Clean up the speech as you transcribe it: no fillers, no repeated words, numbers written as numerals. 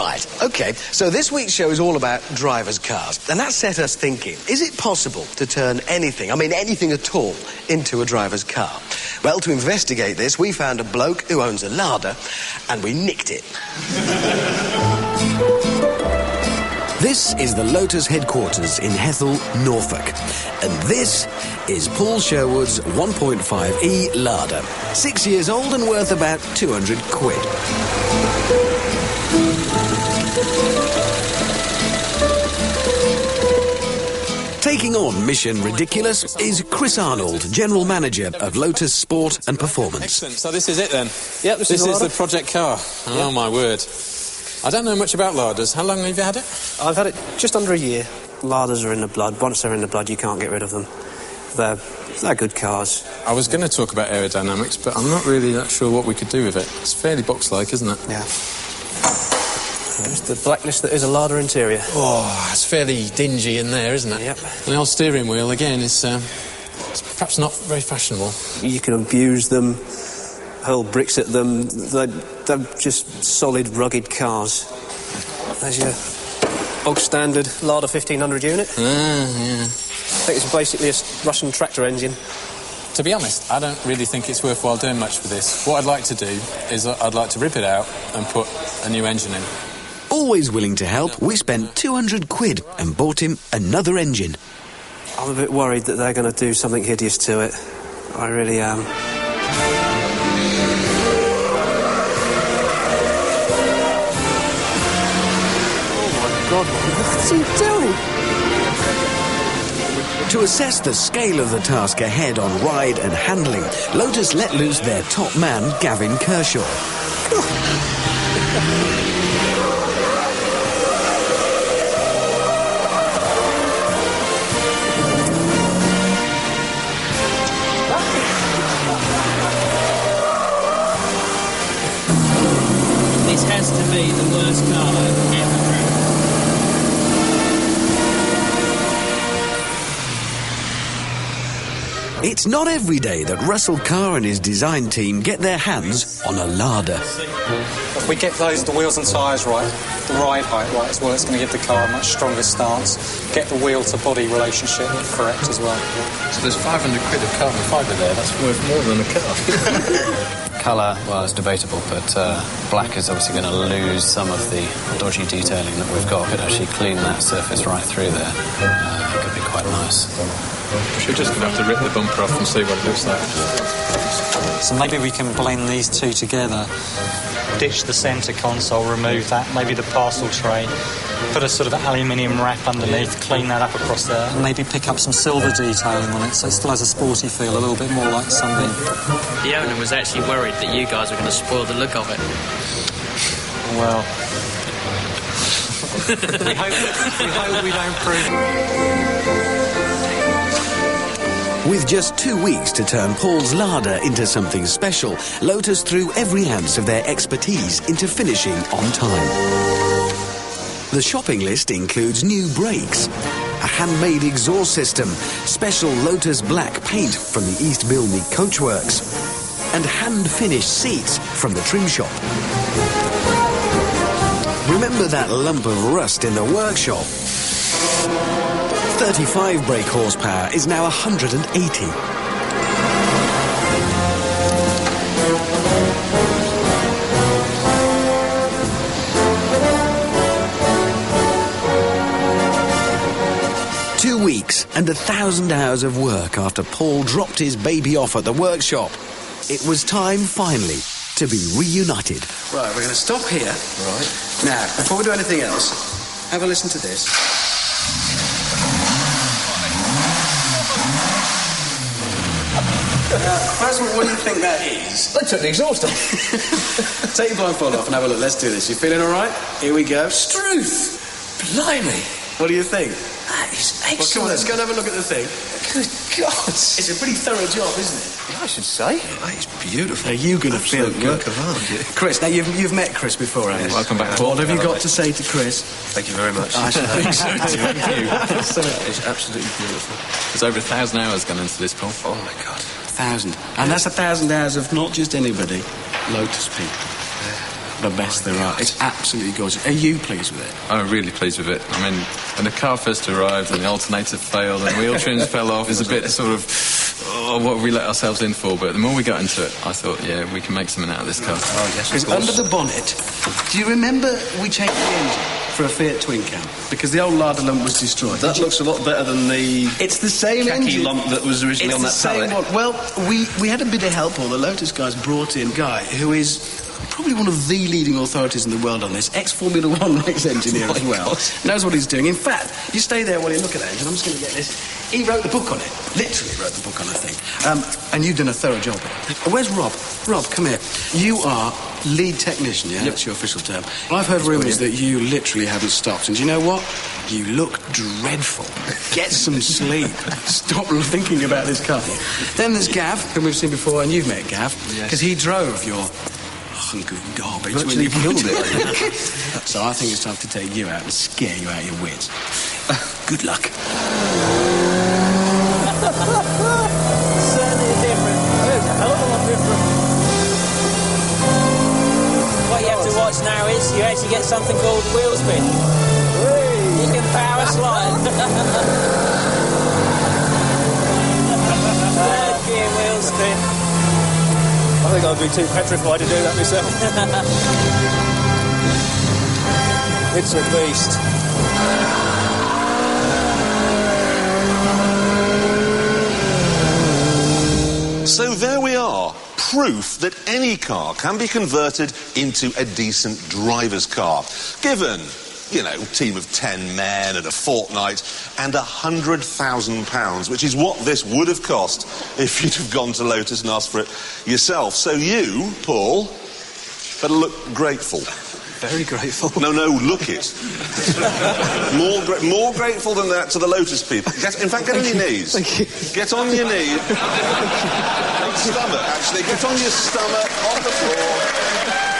Right, OK, so this week's show is all about drivers' cars, and that set us thinking, is it possible to turn anything, I mean anything at all, into a driver's car? Well, to investigate this, we found a bloke who owns a Lada, and we nicked it. This is the Lotus headquarters in Hethel, Norfolk. And this is Paul Sherwood's 1.5e Lada. 6 years old and worth about 200 quid. Taking on Mission Ridiculous is Chris Arnold, General Manager of Lotus Sport and Performance. Excellent. So this is it then? Yep, this is the project car. Oh, my word. I don't know much about Ladas. How long have you had it? I've had it just under a year. Ladas are in the blood. Once they're in the blood, you can't get rid of them. They're good cars. I was going to talk about aerodynamics, but I'm not really that sure what we could do with it. It's fairly box-like, isn't it? Yeah. There's the blackness that is a Lada interior. Oh, it's fairly dingy in there, isn't it? Yep. And the old steering wheel, again, it's perhaps not very fashionable. You can abuse them, hurl bricks at them. They're just solid, rugged cars. There's your bog standard Lada 1500 unit. Yeah. I think it's basically a Russian tractor engine. To be honest, I don't really think it's worthwhile doing much for this. What I'd like to do is I'd like to rip it out and put a new engine in. Always willing to help, we spent 200 quid and bought him another engine. I'm a bit worried that they're going to do something hideous to it. I really am. Oh, my God, what's he doing? To assess the scale of the task ahead on ride and handling, Lotus let loose their top man, Gavin Kershaw. This has to be the worst car I've ever driven. It's not every day that Russell Carr and his design team get their hands on a Lada. If we get the wheels and tyres right, the ride height right as well, it's going to give the car a much stronger stance, get the wheel-to-body relationship correct as well. So there's 500 quid of carbon fibre there. That's worth more than a car. Colour, well, it's debatable, but black is obviously going to lose some of the dodgy detailing that we've got. Could actually clean that surface right through there. It could be quite nice. We're just going to have to rip the bumper off and see what it looks like. So maybe we can blend these two together, ditch the centre console, remove that, maybe the parcel tray, put a sort of aluminium wrap underneath, clean that up across there, and maybe pick up some silver detailing on it so it still has a sporty feel, a little bit more like Sunbeam. The owner was actually worried that you guys were going to spoil the look of it. Well, we hope we don't prove. With just 2 weeks to turn Paul's Lada into something special, Lotus threw every ounce of their expertise into finishing on time. The shopping list includes new brakes, a handmade exhaust system, special Lotus black paint from the East Bilney Coachworks, and hand-finished seats from the trim shop. Remember that lump of rust in the workshop? 35 brake horsepower is now 180. Two weeks and 1,000 hours of work after Paul dropped his baby off at the workshop. It was time, finally, to be reunited. Right, we're going to stop here. Right. Now, before we do anything else, have a listen to this. First of all, what do you think that is? They took the exhaust off. Take your blindfold off and have a look. Let's do this. You feeling all right? Here we go. Struth! Blimey! What do you think? That is excellent. Well, come on, let's go and have a look at the thing. Good God! It's a pretty thorough job, isn't it? I should say. It's beautiful. Are you going to feel good? Work of art. Chris, now you've met Chris before, haven't you? Welcome back. What have you got to say to Chris? Thank you very much. I should think so too. Thank you. It's absolutely beautiful. There's over 1,000 hours gone into this, Paul. Oh, my God. 1,000. And that's 1,000 hours of not just anybody, Lotus people. the best there are. It's absolutely gorgeous. Are you pleased with it? I'm really pleased with it. I mean, when the car first arrived and the alternator failed and the wheel trims fell off, it was a bit sort of, oh, what have we let ourselves in for? But the more we got into it, I thought, yeah, we can make something out of this car. Oh, yes, of course. Under the bonnet, do you remember we changed the engine for a Fiat Twin Cam? Because the old Lada lump was destroyed. That looks a lot better than the... It's the same khaki engine. lump that was originally on that pallet. Well, we had a bit of help. All the Lotus guys brought in a guy who is probably one of the leading authorities in the world on this, ex-Formula 1 race engineer as well. Knows what he's doing. In fact, you stay there while you look at that engine. I'm just going to get this. He wrote the book on it. Literally wrote the book on it, I think. And you've done a thorough job. Where's Rob? Rob, come here. You are lead technician, yeah? Yep. That's your official term. I've heard rumours that you literally haven't stopped. And do you know what? You look dreadful. Get some sleep. Stop thinking about this car. Then there's Gav, whom we've seen before, and you've met Gav. Because he drove your hunk of garbage when you killed it. So I think it's time to take you out and scare you out of your wits. Good luck. Certainly different. It's a hell of a lot different. What you have to watch now is you actually get something called wheel spin. You can power slide. Third gear wheel spin. I think I'd be too petrified to do that myself. It's a beast. So there we are, proof that any car can be converted into a decent driver's car. Given, you know, a team of 10 men and a fortnight and £100,000, which is what this would have cost if you'd have gone to Lotus and asked for it yourself. So you, Paul, better look grateful. Very grateful. No, look it. More grateful than that to the Lotus people. In fact, get on your knees. Thank you. Get on your knees. Stomach, actually. Get on your stomach, on the floor.